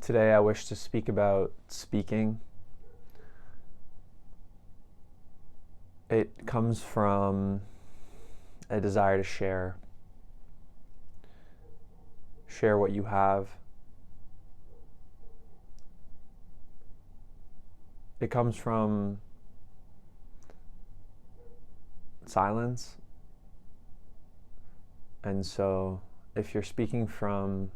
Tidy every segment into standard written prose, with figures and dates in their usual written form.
Today I wish to speak about speaking. It comes from a desire to share what you have. It comes from silence. And so if you're speaking from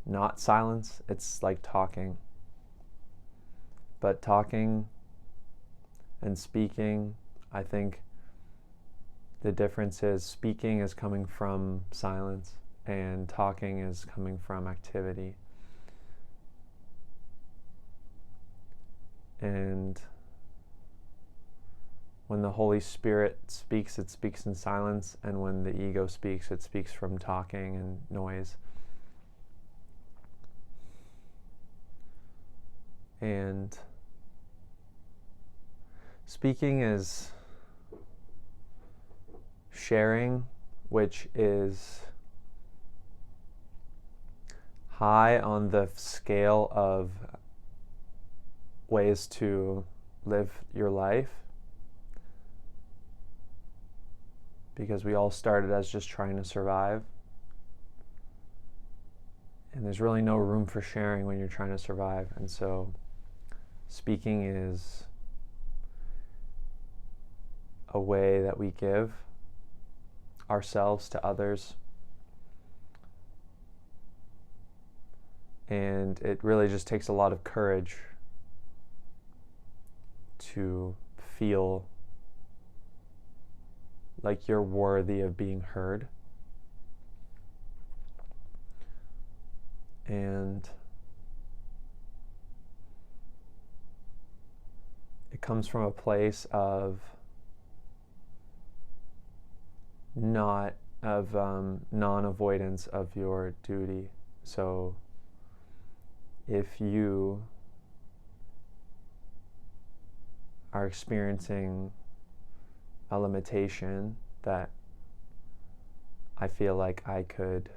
not silence, it's like talking. But talking and speaking, I think the difference is speaking is coming from silence and talking is coming from activity. And when the Holy Spirit speaks, it speaks in silence, and when the ego speaks, it speaks from talking and noise. And speaking is sharing, which is high on the scale of ways to live your life, because we all started as just trying to survive. And there's really no room for sharing when you're trying to survive. And so speaking is a way that we give ourselves to others. And it really just takes a lot of courage to feel like you're worthy of being heard. And it comes from a place of non-avoidance of your duty. So if you are experiencing a limitation that I feel like I could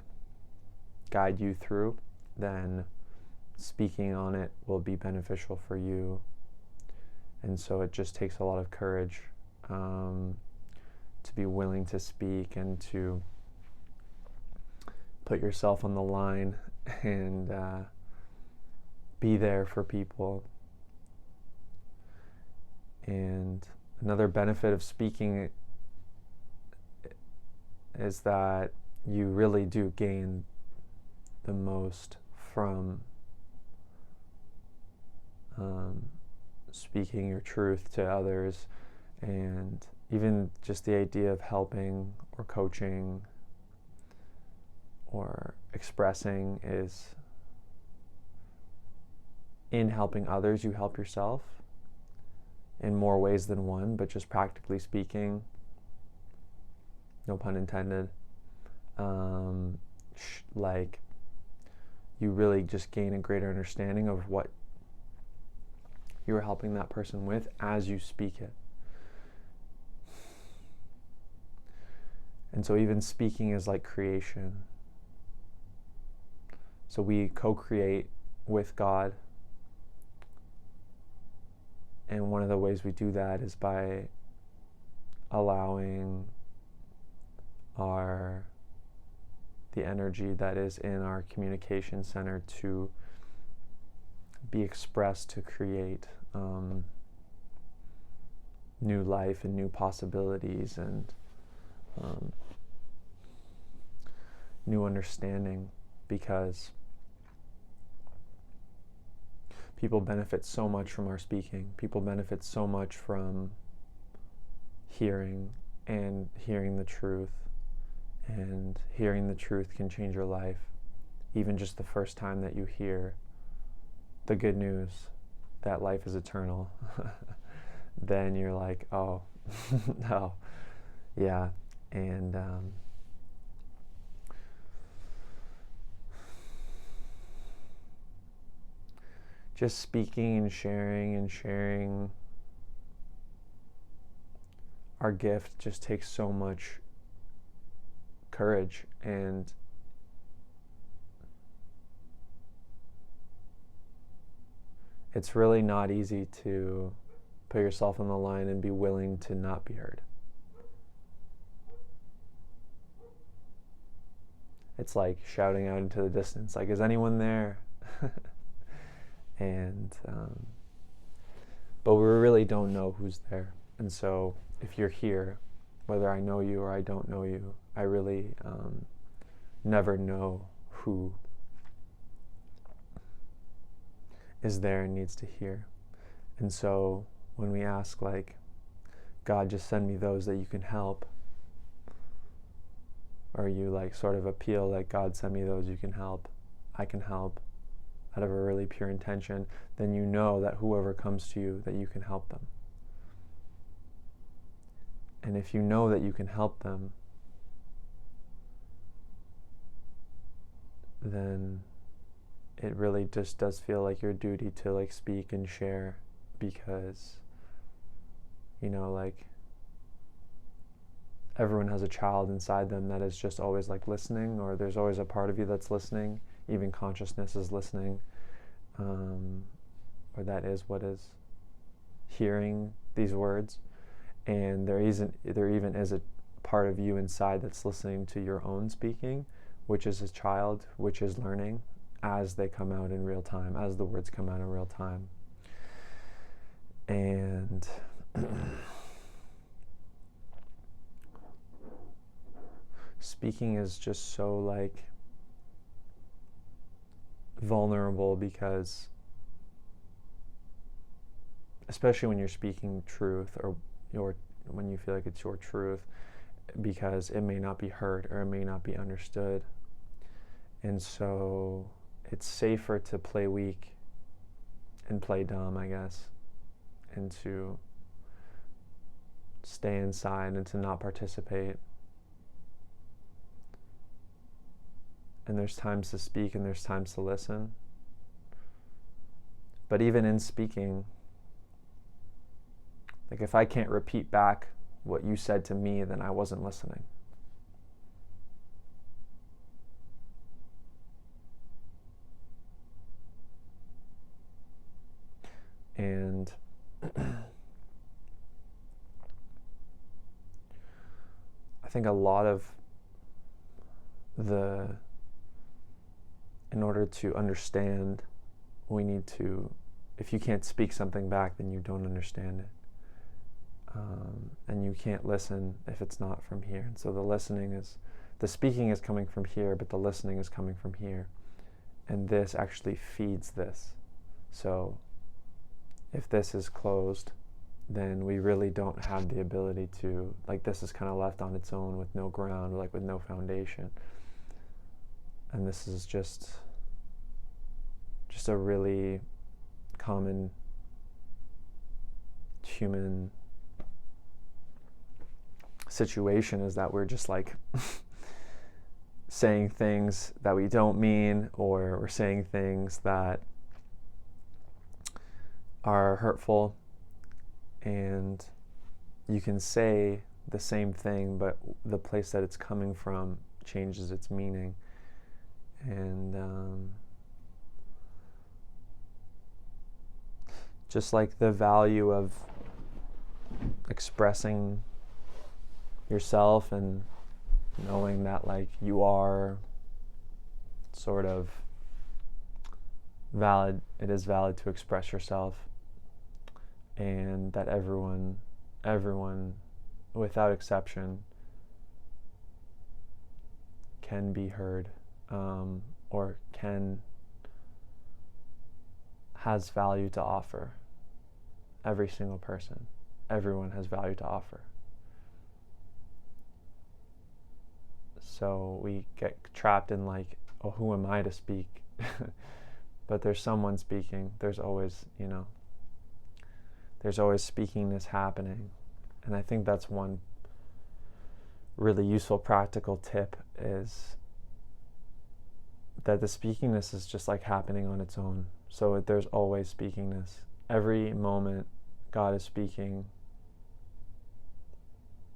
guide you through, then speaking on it will be beneficial for you. And so it just takes a lot of courage to be willing to speak and to put yourself on the line and be there for people. And another benefit of speaking is that you really do gain the most from speaking your truth to others, and even just the idea of helping or coaching or expressing is, in helping others, you help yourself in more ways than one. But just practically speaking, no pun intended, like you really just gain a greater understanding of what you're helping that person with as you speak it. And so even speaking is like creation. So we co-create with God. And one of the ways we do that is by allowing the energy that is in our communication center to be expressed to create new life and new possibilities and new understanding, because people benefit so much from our speaking. People benefit so much from hearing the truth. And hearing the truth can change your life. Even just the first time that you hear the good news that life is eternal, then you're like, oh, no, yeah. And just speaking and sharing our gift just takes so much courage, and it's really not easy to put yourself on the line and be willing to not be heard. It's like shouting out into the distance, like, is anyone there? And but we really don't know who's there. And so if you're here, whether I know you or I don't know you, I really never know who is there and needs to hear. And so when we ask, like, God, just send me those that you can help, or you like sort of appeal, like, God, send me those you can help, I can help, out of a really pure intention, then you know that whoever comes to you, that you can help them. And if you know that you can help them, then it really just does feel like your duty to like speak and share, because, you know, like, everyone has a child inside them that is just always like listening, or there's always a part of you that's listening. Even consciousness is listening, or that is what is hearing these words. And there even is a part of you inside that's listening to your own speaking, which is a child, which is learning as they come out in real time, as the words come out in real time. And speaking is just so like vulnerable, because especially when you're speaking truth, or when you feel like it's your truth, because it may not be heard or it may not be understood. And so it's safer to play weak and play dumb, I guess, and to stay inside and to not participate. And there's times to speak and there's times to listen. But even in speaking, like, if I can't repeat back what you said to me, then I wasn't listening. And I think a lot of in order to understand, we need to, if you can't speak something back, then you don't understand it. And you can't listen if it's not from here. And so the speaking is coming from here, but the listening is coming from here. And this actually feeds this. So if this is closed, then we really don't have the ability to, like, this is kind of left on its own with no ground, like with no foundation. And this is just a really common human situation, is that we're just like saying things that we don't mean, or we're saying things that are hurtful. And you can say the same thing, but the place that it's coming from changes its meaning. And just like the value of expressing yourself and knowing that, like, you are sort of valid, it is valid to express yourself, and that everyone without exception can be heard, or has value to offer. Every single person, everyone has value to offer. So we get trapped in, like, oh, who am I to speak? But there's someone speaking. There's always, there's always speakingness happening. And I think that's one really useful practical tip, is that the speakingness is just like happening on its own. So there's always speakingness. Every moment God is speaking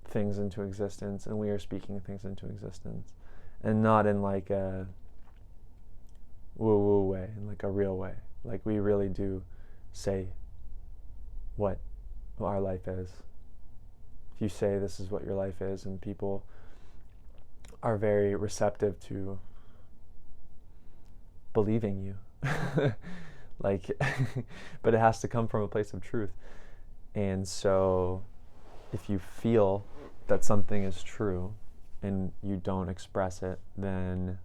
things into existence, and we are speaking things into existence, and not in like a woo-woo way, in like a real way. Like, we really do say what our life is. If you say this is what your life is, and people are very receptive to believing you, like, but it has to come from a place of truth. And so if you feel that something is true and you don't express it, then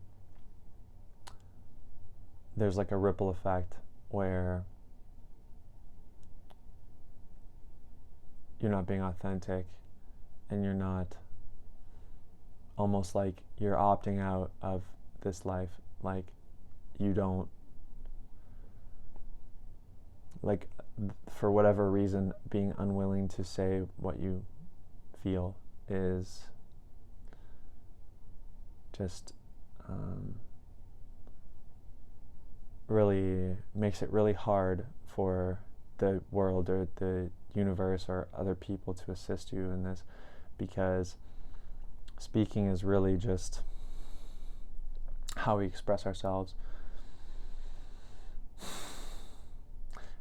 there's like a ripple effect where you're not being authentic, and you're not, almost like you're opting out of this life. Like, you don't, like, for whatever reason, being unwilling to say what you feel is just really makes it really hard for the world or the universe or other people to assist you in this, because speaking is really just how we express ourselves.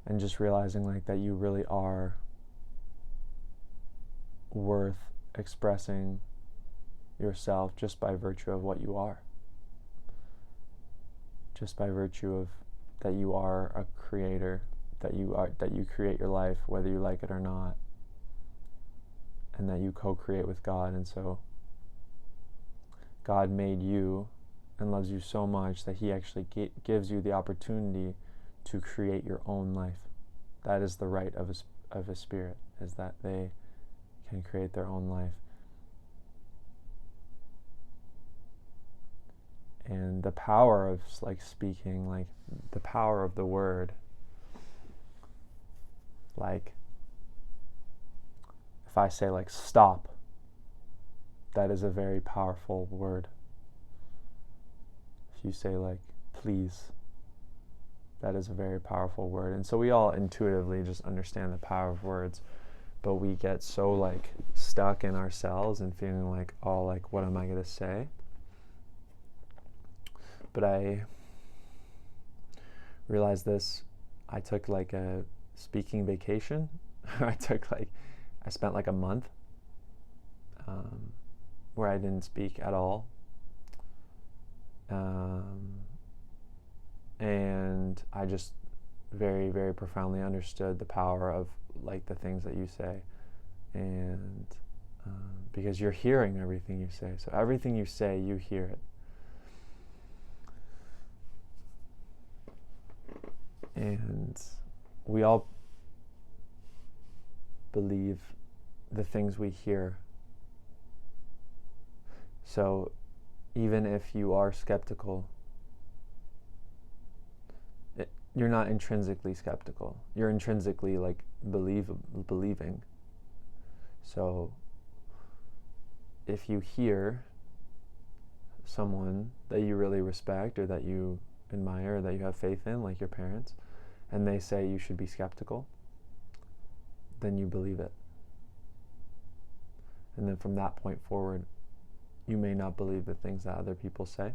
And just realizing like that you really are worth expressing yourself just by virtue of what you are. Just by virtue of that you are a creator, that you create your life whether you like it or not, and that you co-create with God. And so God made you and loves you so much that he actually gives you the opportunity to create your own life. That is the right of a spirit, is that they can create their own life. And the power of like speaking, like the power of the word, like if I say like stop, that is a very powerful word. If you say like please, that is a very powerful word. And so we all intuitively just understand the power of words, but we get so like stuck in ourselves and feeling like, oh, like what am I going to say? But I realized this. I took like a speaking vacation. I spent like a month where I didn't speak at all. And I just very, very profoundly understood the power of like the things that you say. And because you're hearing everything you say. So everything you say, you hear it. And we all believe the things we hear. So even if you are skeptical, you're not intrinsically skeptical. You're intrinsically like believing. So if you hear someone that you really respect or that you admire or that you have faith in, like your parents, and they say you should be skeptical, then you believe it. And then from that point forward, you may not believe the things that other people say.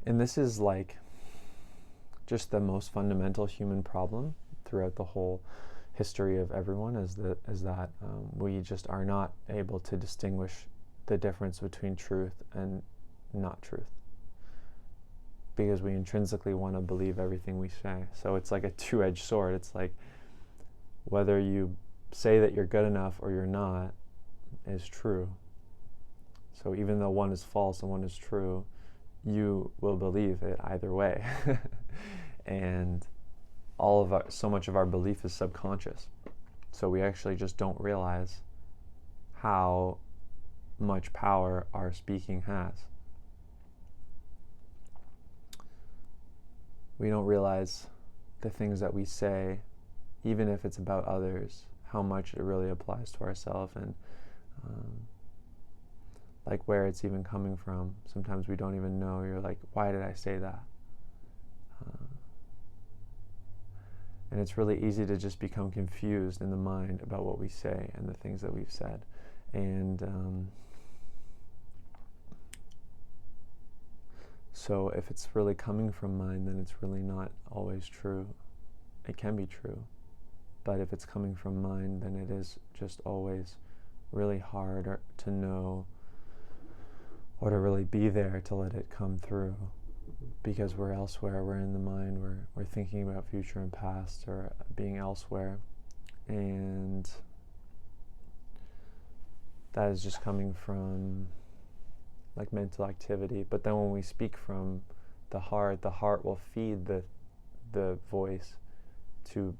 And this is like just the most fundamental human problem throughout the whole history of everyone, is that we just are not able to distinguish the difference between truth and not truth, because we intrinsically want to believe everything we say. So it's like a two-edged sword. It's like whether you say that you're good enough or you're not is true. So even though one is false and one is true, you will believe it either way. And so much of our belief is subconscious. So we actually just don't realize how much power our speaking has. We don't realize the things that we say, even if it's about others, how much it really applies to ourselves, and like where it's even coming from. Sometimes we don't even know. You're like, why did I say that? And it's really easy to just become confused in the mind about what we say and the things that we've said. And So if it's really coming from mind, then it's really not always true. It can be true, but if it's coming from mind, then it is just always really hard to know or to really be there to let it come through, because we're elsewhere, we're in the mind, we're thinking about future and past, or being elsewhere, and that is just coming from like mental activity. But then when we speak from the heart will feed the voice to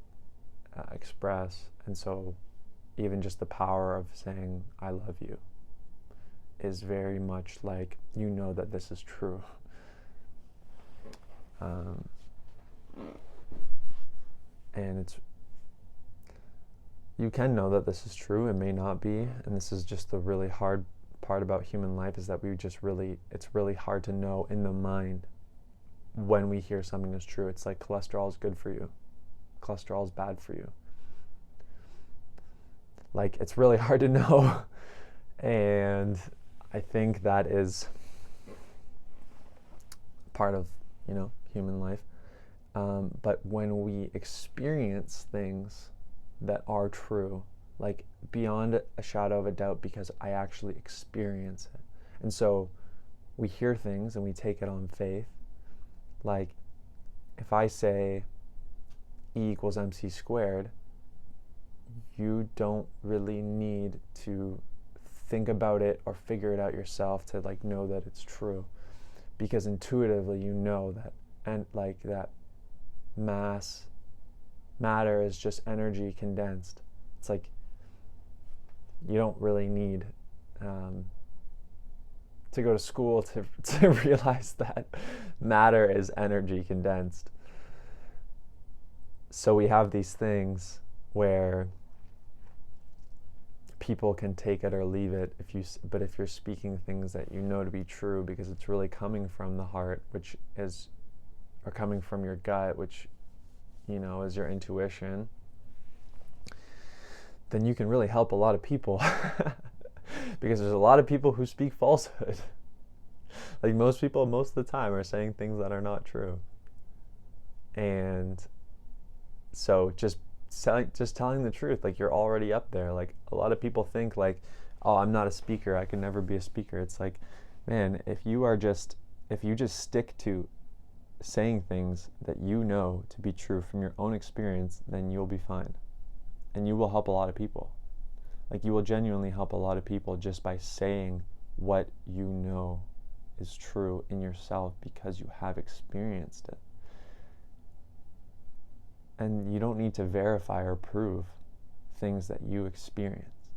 express. And so even just the power of saying I love you is very much like, you know that this is true. And you can know that this is true, it may not be, and this is just the really hard part about human life, is that it's really hard to know in the mind when we hear something is true. It's like cholesterol is good for you, cholesterol is bad for you. Like, it's really hard to know. And I think that is part of, human life. But when we experience things that are true, like beyond a shadow of a doubt, because I actually experience it. And so we hear things and we take it on faith. Like, if I say E equals MC squared, you don't really need to think about it or figure it out yourself to like know that it's true, because intuitively you know that, and like that matter is just energy condensed. It's like you don't really need to go to school to realize that matter is energy condensed. So we have these things where people can take it or leave it, but if you're speaking things that you know to be true, because it's really coming from the heart, or coming from your gut, which is your intuition, then you can really help a lot of people. Because there's a lot of people who speak falsehood. Like, most people most of the time are saying things that are not true. And so just telling the truth, like, you're already up there. Like, a lot of people think like, oh, I'm not a speaker, I can never be a speaker. It's like, man, if you just stick to saying things that you know to be true from your own experience, then you'll be fine. And you will help a lot of people. Like, you will genuinely help a lot of people just by saying what you know is true in yourself, because you have experienced it. And you don't need to verify or prove things that you experience.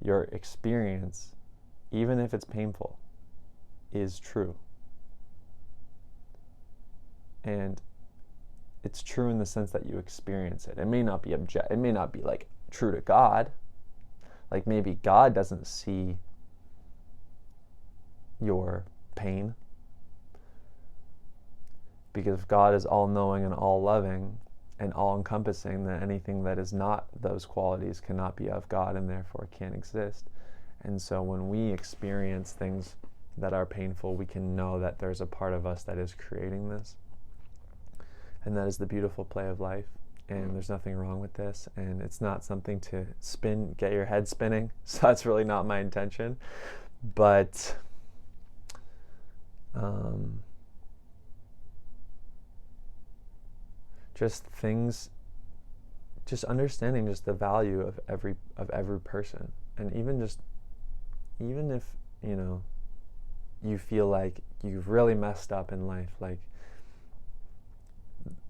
Your experience, even if it's painful, is true. And it's true in the sense that you experience it. It may not be it may not be like true to God. Like, maybe God doesn't see your pain, because if God is all-knowing and all-loving and all-encompassing, then anything that is not those qualities cannot be of God, and therefore can't exist. And so when we experience things that are painful, we can know that there's a part of us that is creating this. And that is the beautiful play of life. And there's nothing wrong with this. And it's not something to get your head spinning. So that's really not my intention. But just understanding just the value of every person. And even if, you feel like you've really messed up in life, like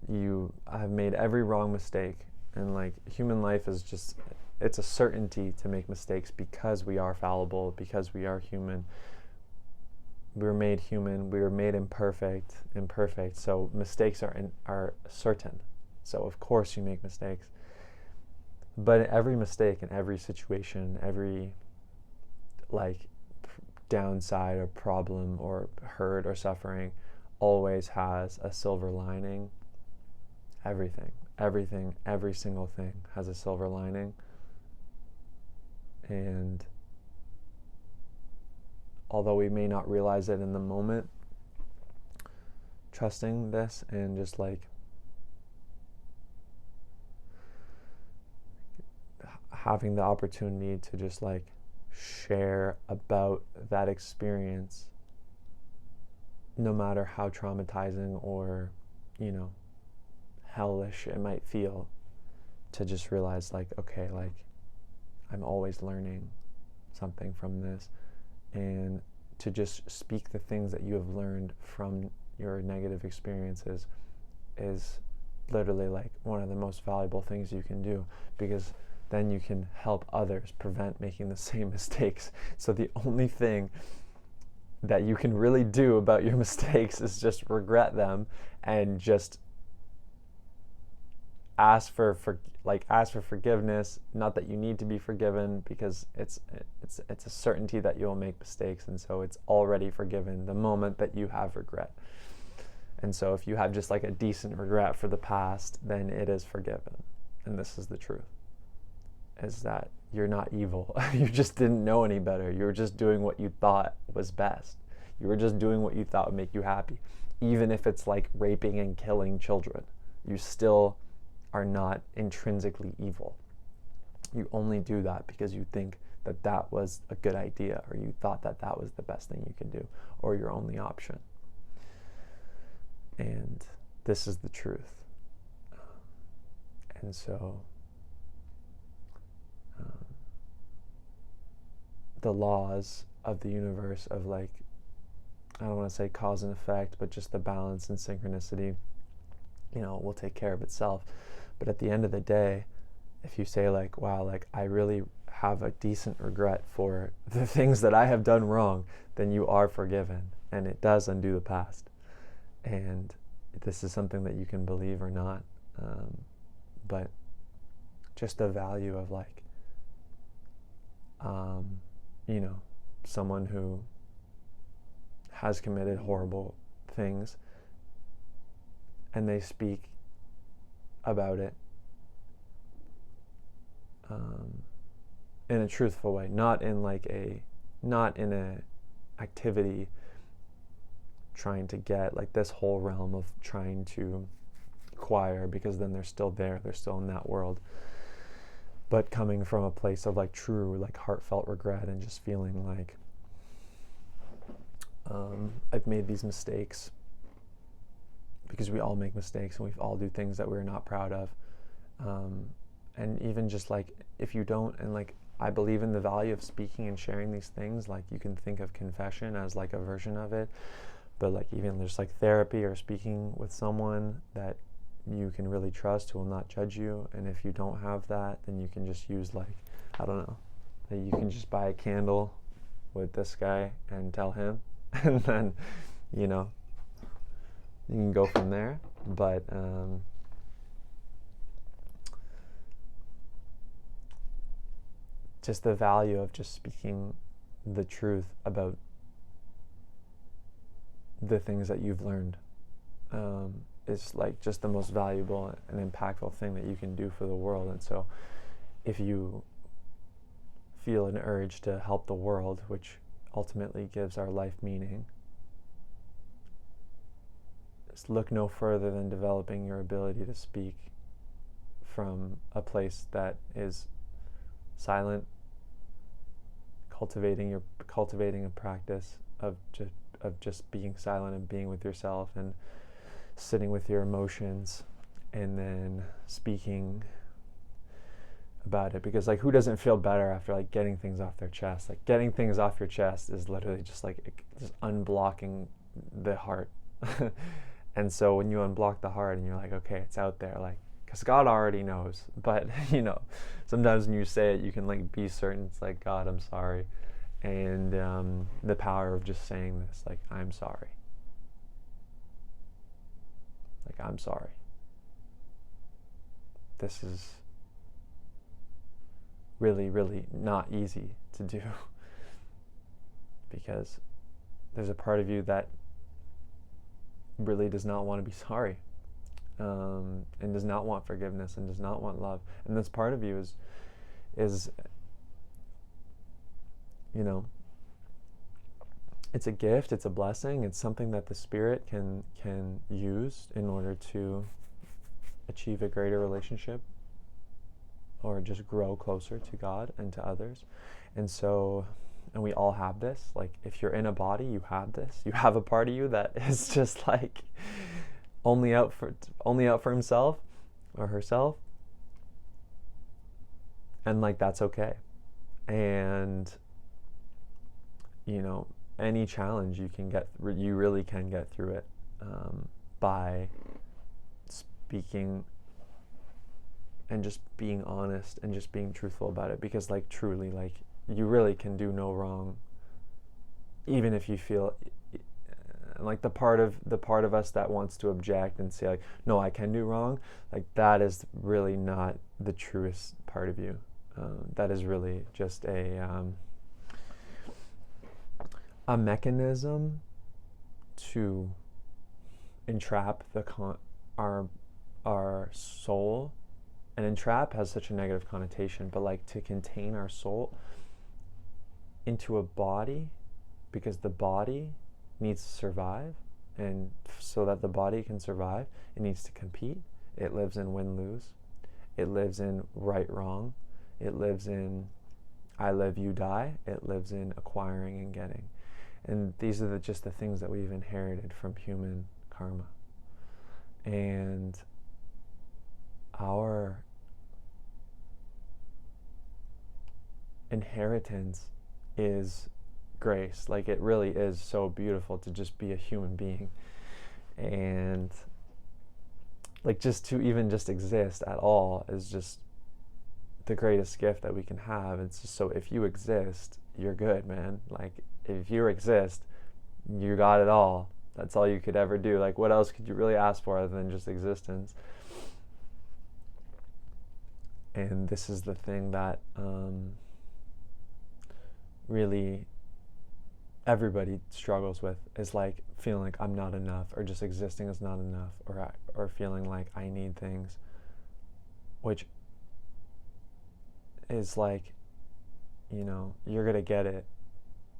you have made every wrong mistake, and like human life is just, it's a certainty to make mistakes, because we are fallible, because we are human. We were made human, we were made imperfect, so mistakes are certain. So of course you make mistakes. But every mistake in every situation, every like downside or problem or hurt or suffering always has a silver lining. Everything, every single thing has a silver lining. And although we may not realize it in the moment, trusting this and just like having the opportunity to just like share about that experience, no matter how traumatizing or, hellish it might feel, to just realize like, okay, like I'm always learning something from this, and to just speak the things that you have learned from your negative experiences is literally like one of the most valuable things you can do, because then you can help others prevent making the same mistakes. So the only thing that you can really do about your mistakes is just regret them and just ask for forgiveness. Not that you need to be forgiven, because it's a certainty that you'll make mistakes, and so it's already forgiven the moment that you have regret. And so if you have just like a decent regret for the past, then it is forgiven. And this is the truth, is that you're not evil. You just didn't know any better. You were just doing what you thought was best. You were just doing what you thought would make you happy. Even if it's like raping and killing children, you still are not intrinsically evil. You only do that because you think that that was a good idea, or you thought that that was the best thing you could do, or your only option. And this is the truth. And so the laws of the universe of like, I don't want to say cause and effect, but just the balance and synchronicity, will take care of itself. But at the end of the day, if you say like, wow, like I really have a decent regret for the things that I have done wrong, then you are forgiven, and it does undo the past. And this is something that you can believe or not, but just the value of like, someone who has committed horrible things and they speak about it in a truthful way, not in a activity trying to get like this whole realm of trying to acquire, because then they're still there, they're still in that world, but coming from a place of like true, like heartfelt regret and just feeling like I've made these mistakes, because we all make mistakes and we all do things that we're not proud of. And even just like, if you don't, and like, I believe in the value of speaking and sharing these things, like you can think of confession as like a version of it, but like even just like therapy or speaking with someone that you can really trust, who will not judge you. And if you don't have that, then you can just use like, I don't know, that you can just buy a candle with this guy and tell him, and then, you can go from there. But just the value of just speaking the truth about the things that you've learned is like just the most valuable and impactful thing that you can do for the world. And so if you feel an urge to help the world, which ultimately gives our life meaning, just look no further than developing your ability to speak from a place that is silent, cultivating a practice of just being silent and being with yourself and sitting with your emotions, and then speaking about it. Because like, who doesn't feel better after like getting things off their chest? Like, getting things off your chest is literally just like just unblocking the heart. And so when you unblock the heart and you're like, okay, it's out there, like, because God already knows, but sometimes when you say it, you can like be certain. It's like, God, I'm sorry. And the power of just saying this, like, I'm sorry. Like, I'm sorry. This is really, really not easy to do, because there's a part of you that really does not want to be sorry, and does not want forgiveness, and does not want love. And this part of you is it's a gift, it's a blessing, it's something that the Spirit can use in order to achieve a greater relationship or just grow closer to God and to others. And so, and we all have this. Like, if you're in a body, you have this. You have a part of you that is just like only out for himself or herself. And like, that's okay. And, you know, any challenge you really can get through it by speaking and just being honest and just being truthful about it. Because like, truly, like, you really can do no wrong, even if you feel like the part of us that wants to object and say like, no, I can do wrong, like, that is really not the truest part of you. That is really just a mechanism to entrap our soul. And entrap has such a negative connotation, but like, to contain our soul into a body, because the body needs to survive, and so that the body can survive, it needs to compete. It lives in win-lose. It lives in right-wrong. It lives in I live, you die. It lives in acquiring and getting. And these are just the things that we've inherited from human karma. And our inheritance is grace. Like, it really is so beautiful to just be a human being. And like, just to even just exist at all is just the greatest gift that we can have. It's just, so if you exist, you're good, man. Like, if you exist, you got it all. That's all you could ever do. Like, what else could you really ask for other than just existence? And this is the thing that really everybody struggles with, is like feeling like I'm not enough, or just existing is not enough, or feeling like I need things, which is like, you know, you're gonna get it.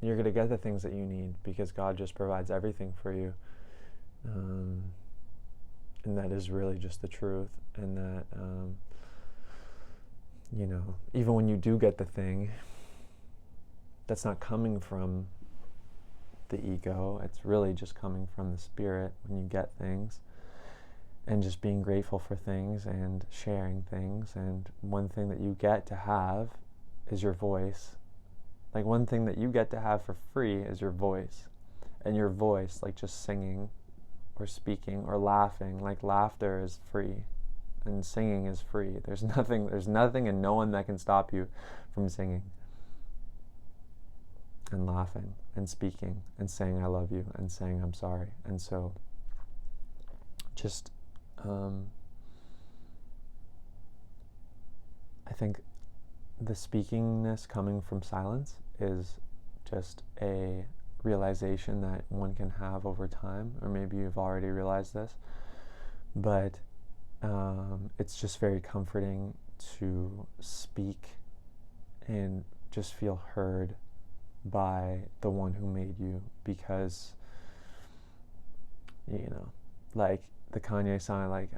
You're gonna get the things that you need, because God just provides everything for you. And that is really just the truth. And that, you know, even when you do get the thing, that's not coming from the ego. It's really just coming from the Spirit when you get things, and just being grateful for things and sharing things. And one thing that you get to have is your voice. Like, one thing that you get to have for free is your voice. And your voice, like just singing or speaking or laughing, like, laughter is free and singing is free. There's nothing and no one that can stop you from singing and laughing and speaking and saying I love you and saying I'm sorry. And so just I think the speakingness coming from silence is just a realization that one can have over time, or maybe you've already realized this, but it's just very comforting to speak and just feel heard by the one who made you. Because, you know, like the Kanye song, like,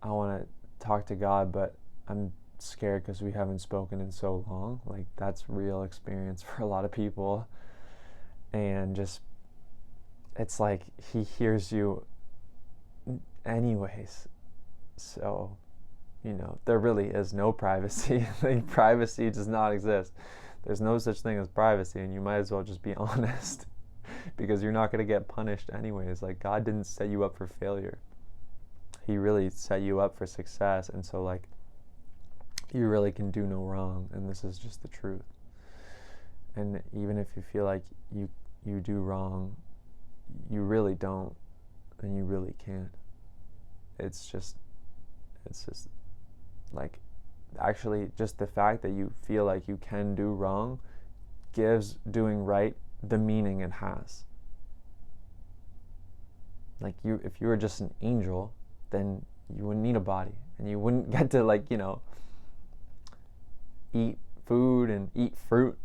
I want to talk to God, but I'm scared because we haven't spoken in so long. Like, that's real experience for a lot of people. And just, it's like he hears you anyways. So, you know, there really is no privacy. Like, privacy does not exist. There's no such thing as privacy, and you might as well just be honest, because you're not going to get punished anyways. Like, God didn't set you up for failure. He really set you up for success. And so, like, you really can do no wrong, and this is just the truth. And even if you feel like you do wrong, you really don't, and you really can't. It's just like, actually, just the fact that you feel like you can do wrong gives doing right the meaning it has. Like, if you were just an angel, then you wouldn't need a body, and you wouldn't get to, like, you know, eat food and eat fruit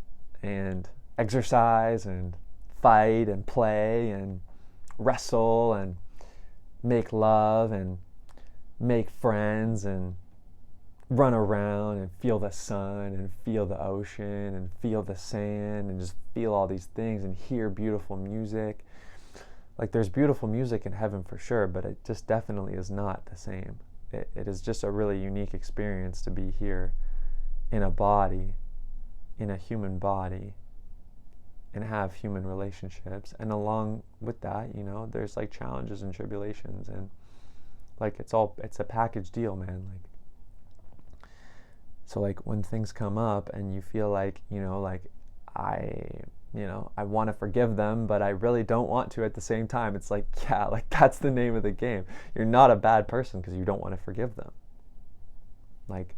and exercise and fight and play and wrestle and make love and make friends and run around and feel the sun and feel the ocean and feel the sand and just feel all these things and hear beautiful music. Like, there's beautiful music in heaven for sure, but it just definitely is not the same. It is just a really unique experience to be here in a body, in a human body, and have human relationships. And along with that, you know, there's like challenges and tribulations, and like it's a package deal, man. Like, so like when things come up and you feel like, you know, like I want to forgive them, but I really don't want to at the same time. It's like, yeah, like that's the name of the game. You're not a bad person because you don't want to forgive them. Like,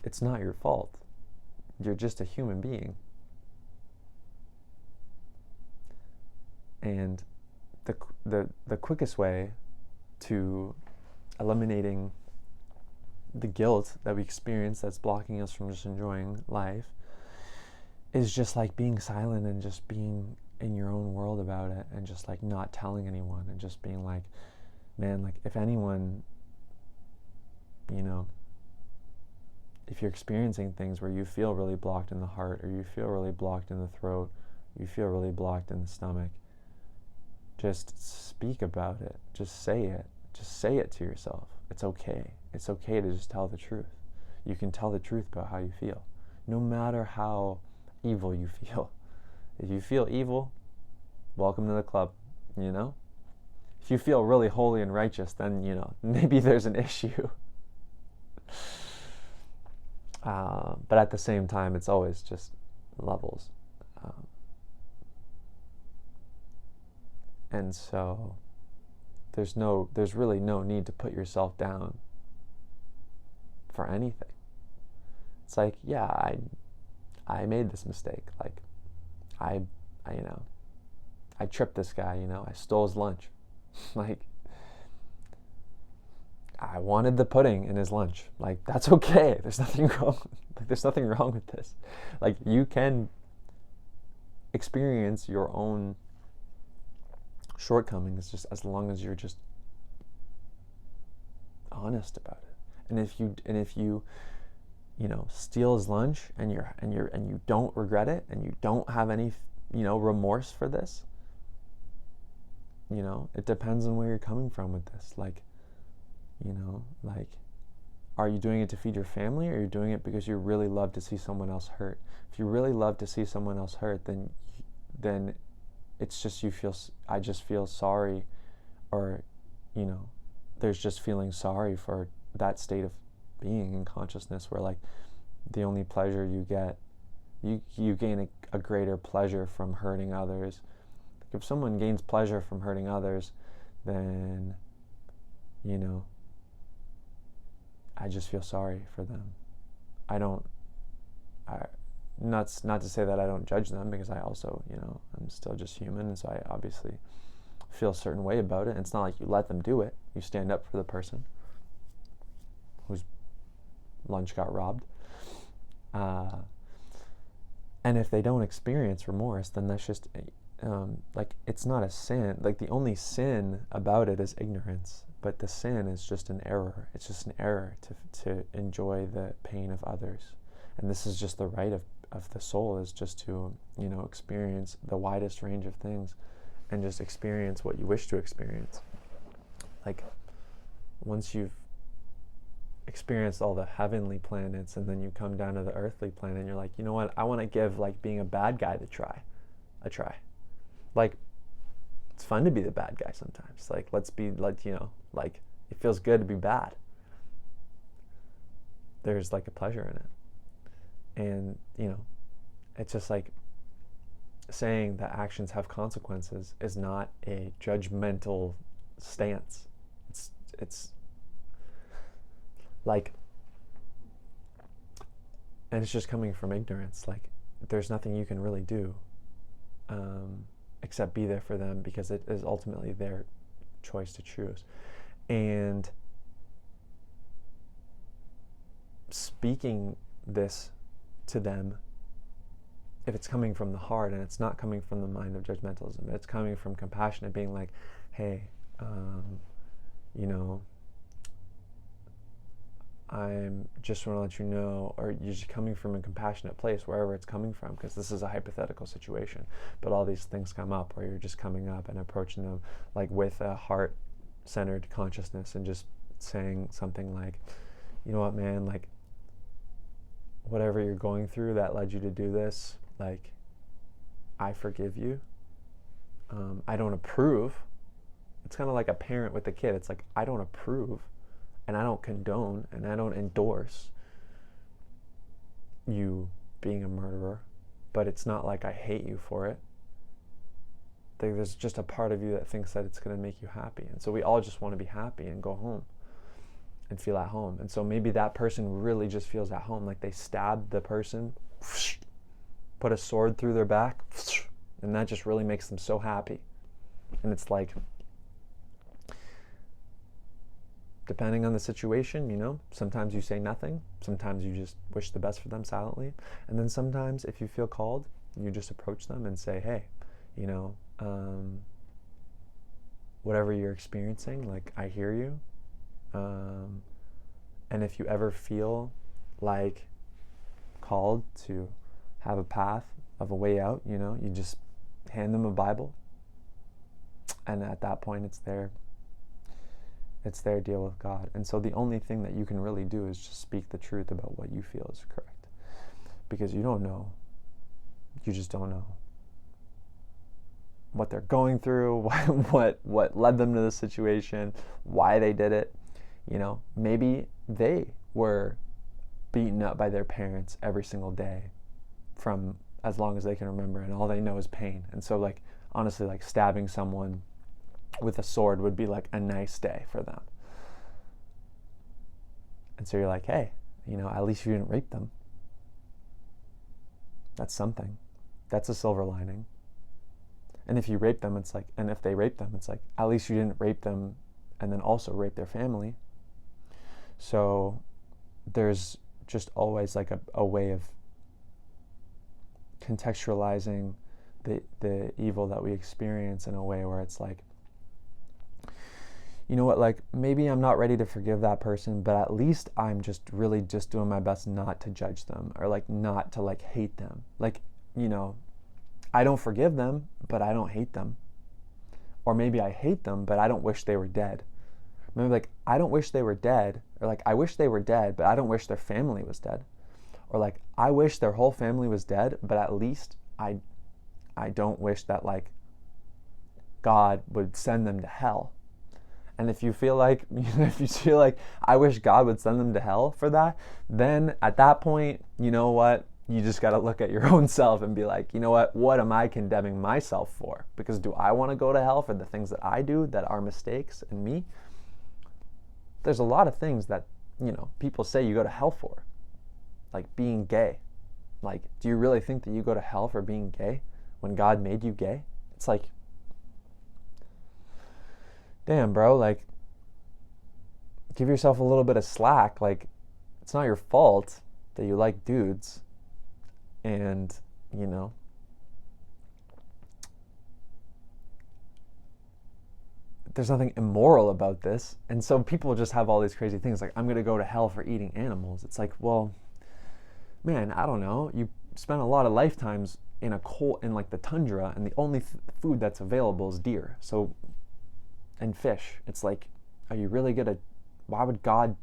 it's not your fault. You're just a human being. And the quickest way to eliminating the guilt that we experience that's blocking us from just enjoying life is just like being silent and just being in your own world about it, and just like not telling anyone, and just being like, man, like if anyone, you know, if you're experiencing things where you feel really blocked in the heart, or you feel really blocked in the throat, you feel really blocked in the stomach, just speak about it. Just say it. Just say it to yourself. It's okay. It's okay to just tell the truth. You can tell the truth about how you feel, no matter how evil you feel. If you feel evil, welcome to the club, you know? If you feel really holy and righteous, then, you know, maybe there's an issue. But at the same time, it's always just levels. And so there's really no need to put yourself down for anything. It's like, yeah, I made this mistake. Like, I tripped this guy, you know, I stole his lunch. Like, I wanted the pudding in his lunch. Like, that's okay. There's nothing wrong. Like, there's nothing wrong with this. Like, you can experience your own shortcomings just as long as you're just honest about it. And if you you know, steal his lunch and you don't regret it, and you don't have any, you know, remorse for this, you know, it depends on where you're coming from with this. Like, you know, like, are you doing it to feed your family, or are you doing it because you really love to see someone else hurt? If you really love to see someone else hurt, then it's just I just feel sorry, or, you know, there's just feeling sorry for that state of being in consciousness where, like, the only pleasure you get, you gain a greater pleasure from hurting others. Like, if someone gains pleasure from hurting others, then, you know, I just feel sorry for them. Not to say that I don't judge them, because I also, you know, I'm still just human, and so I obviously feel a certain way about it. And it's not like you let them do it. You stand up for the person whose lunch got robbed. And if they don't experience remorse, then that's just, like, it's not a sin. Like, the only sin about it is ignorance. But the sin is just an error. It's just an error to enjoy the pain of others. And this is just the right of the soul, is just to, you know, experience the widest range of things and just experience what you wish to experience. Like, once you've experienced all the heavenly planets, and then you come down to the earthly planet, and you're like, you know what, I want to give, like, being a bad guy a try. Like, it's fun to be the bad guy sometimes. Like, let's be, like, you know, like, it feels good to be bad. There's, like, a pleasure in it. And, you know, it's just like saying that actions have consequences is not a judgmental stance. It's like, and it's just coming from ignorance. Like, there's nothing you can really do except be there for them, because it is ultimately their choice to choose. And speaking this to them if it's coming from the heart and it's not coming from the mind of judgmentalism, it's coming from compassion and being like, hey, you know, I'm just want to let you know, or you're just coming from a compassionate place, wherever it's coming from, because this is a hypothetical situation, but all these things come up where you're just coming up and approaching them like with a heart-centered consciousness and just saying something like, you know what, man, like, whatever you're going through that led you to do this, like, I forgive you. I don't approve. It's kind of like a parent with a kid. It's like, I don't approve, and I don't condone, and I don't endorse you being a murderer, but it's not like I hate you for it. There's just a part of you that thinks that it's going to make you happy. And so we all just want to be happy and go home and feel at home. And so maybe that person really just feels at home, like they stabbed the person, put a sword through their back, and that just really makes them so happy. And it's like, depending on the situation, you know, sometimes you say nothing, sometimes you just wish the best for them silently, and then sometimes if you feel called, you just approach them and say, hey, you know, whatever you're experiencing, like, I hear you, and if you ever feel like called to have a path of a way out, you know, you just hand them a Bible, and at that point it's their deal with God. And so the only thing that you can really do is just speak the truth about what you feel is correct, because you don't know. You just don't know what they're going through, what led them to this situation, why they did it. You know, maybe they were beaten up by their parents every single day from as long as they can remember, and all they know is pain. And so, like, honestly, like, stabbing someone with a sword would be like a nice day for them. And so you're like, hey, you know, at least you didn't rape them. That's something. That's a silver lining. And if you rape them, it's like, and if they rape them, it's like, at least you didn't rape them and then also rape their family. So there's just always like a way of contextualizing the evil that we experience in a way where it's like, you know what, like, maybe I'm not ready to forgive that person, but at least I'm just really just doing my best not to judge them, or like not to like hate them. Like, you know, I don't forgive them, but I don't hate them. Or maybe I hate them, but I don't wish they were dead. Maybe like, I don't wish they were dead, or like, I wish they were dead, but I don't wish their family was dead. Or like, I wish their whole family was dead, but at least I don't wish that like God would send them to hell. And if you feel like, if you feel like I wish God would send them to hell for that, then at that point, you know what? You just got to look at your own self and be like, you know what am I condemning myself for? Because do I want to go to hell for the things that I do that are mistakes in me? There's a lot of things that, you know, people say you go to hell for. Like being gay. Like, do you really think that you go to hell for being gay when God made you gay? It's like, damn, bro, like, give yourself a little bit of slack. Like, it's not your fault that you like dudes. And, you know, there's nothing immoral about this. And so people just have all these crazy things like, I'm going to go to hell for eating animals. It's like, well, man, I don't know. You spend a lot of lifetimes in like the tundra, and the only food that's available is deer. So, and fish. It's like, are you really gonna? Why would God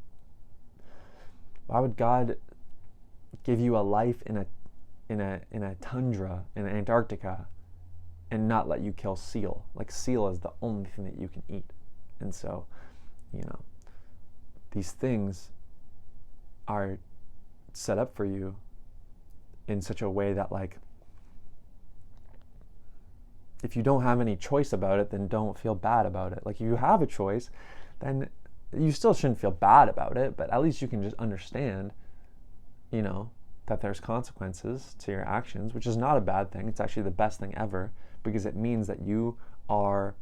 give you a life in a tundra in Antarctica and not let you kill seal? Like, seal is the only thing that you can eat. And so, you know, these things are set up for you in such a way that, like, if you don't have any choice about it, then don't feel bad about it. Like, if you have a choice, then you still shouldn't feel bad about it, but at least you can just understand, you know, that there's consequences to your actions, which is not a bad thing. It's actually the best thing ever, because it means that you are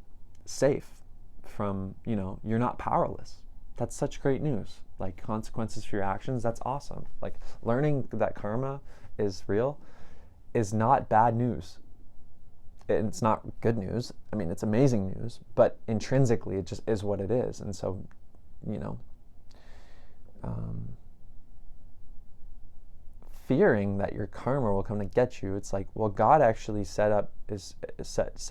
safe from, you know, you're not powerless. That's such great news. Like, consequences for your actions, that's awesome. Like, learning that karma is real is not bad news. It's not good news. I mean, it's amazing news, but intrinsically it just is what it is. And so, you know, fearing that your karma will come to get you, it's like, well, God actually set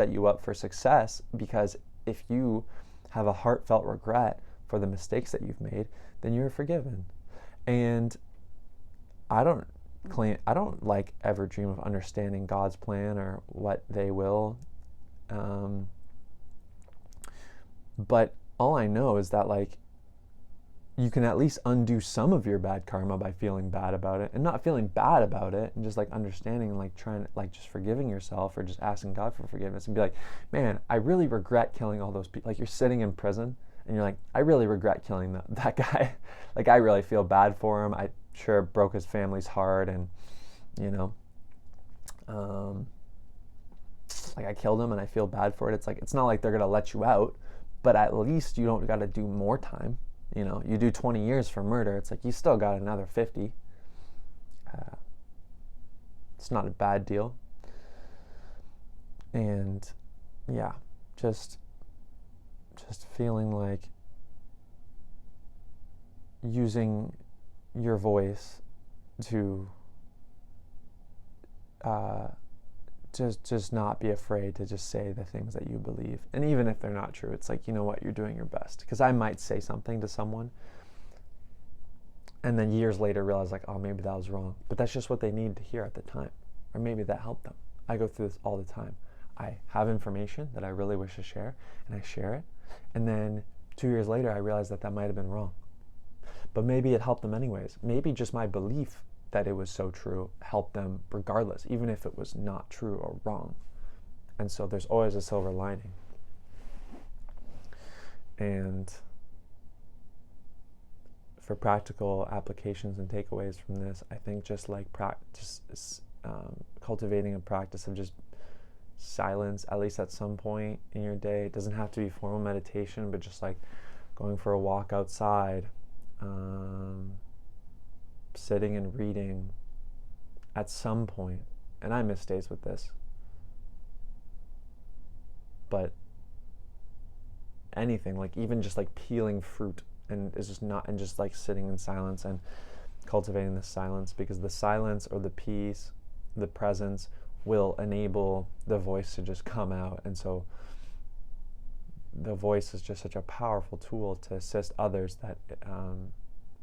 you up for success, because if you have a heartfelt regret for the mistakes that you've made, then you're forgiven. And I don't like ever dream of understanding God's plan or what they will. But all I know is that, like, you can at least undo some of your bad karma by feeling bad about it, and not feeling bad about it, and just like understanding and like trying to like just forgiving yourself, or just asking God for forgiveness and be like, man, I really regret killing all those people. Like, you're sitting in prison and you're like, I really regret killing that guy. Like, I really feel bad for him. I sure broke his family's heart, and you know, like, I killed him and I feel bad for it. It's like, it's not like they're gonna let you out, but at least you don't got to do more time. You know, you do 20 years for murder, it's like you still got another 50. It's not a bad deal. And yeah, just feeling like using your voice to just not be afraid to just say the things that you believe. And even if they're not true, it's like, you know what, you're doing your best. Because I might say something to someone and then years later realize, like, oh, maybe that was wrong. But that's just what they needed to hear at the time. Or maybe that helped them. I go through this all the time. I have information that I really wish to share, and I share it. And then 2 years later, I realize that might have been wrong. But maybe it helped them anyways. Maybe just my belief that it was so true helped them regardless, even if it was not true or wrong. And so there's always a silver lining. And for practical applications and takeaways from this, I think just like cultivating a practice of just silence, at least at some point in your day. It doesn't have to be formal meditation, but just like going for a walk outside, sitting and reading at some point. And I miss days with this, but anything, like even just like peeling fruit, and is just not, and just like sitting in silence and cultivating the silence, because the silence or the peace, the presence will enable the voice to just come out. And so the voice is just such a powerful tool to assist others, that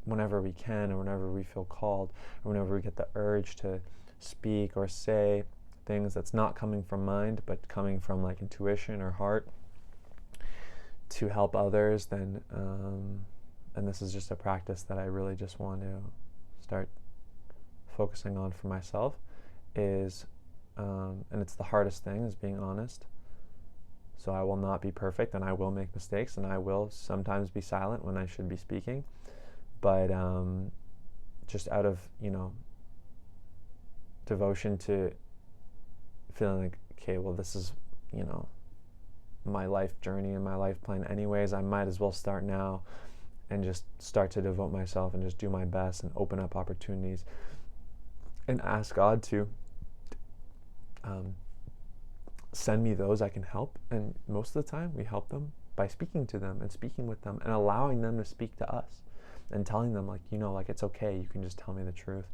whenever we can, or whenever we feel called, or whenever we get the urge to speak or say things that's not coming from mind, but coming from like intuition or heart, to help others, then and this is just a practice that I really just want to start focusing on for myself, is and it's the hardest thing, is being honest. So I will not be perfect, and I will make mistakes, and I will sometimes be silent when I should be speaking. But just out of, devotion to feeling like, okay, well, this is, my life journey and my life plan anyways, I might as well start now and just start to devote myself and just do my best and open up opportunities and ask God to send me those I can help. And most of the time we help them by speaking to them and speaking with them and allowing them to speak to us and telling them, like, it's okay, you can just tell me the truth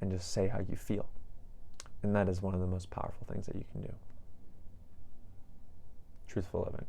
and just say how you feel. And that is one of the most powerful things that you can do. Truthful living.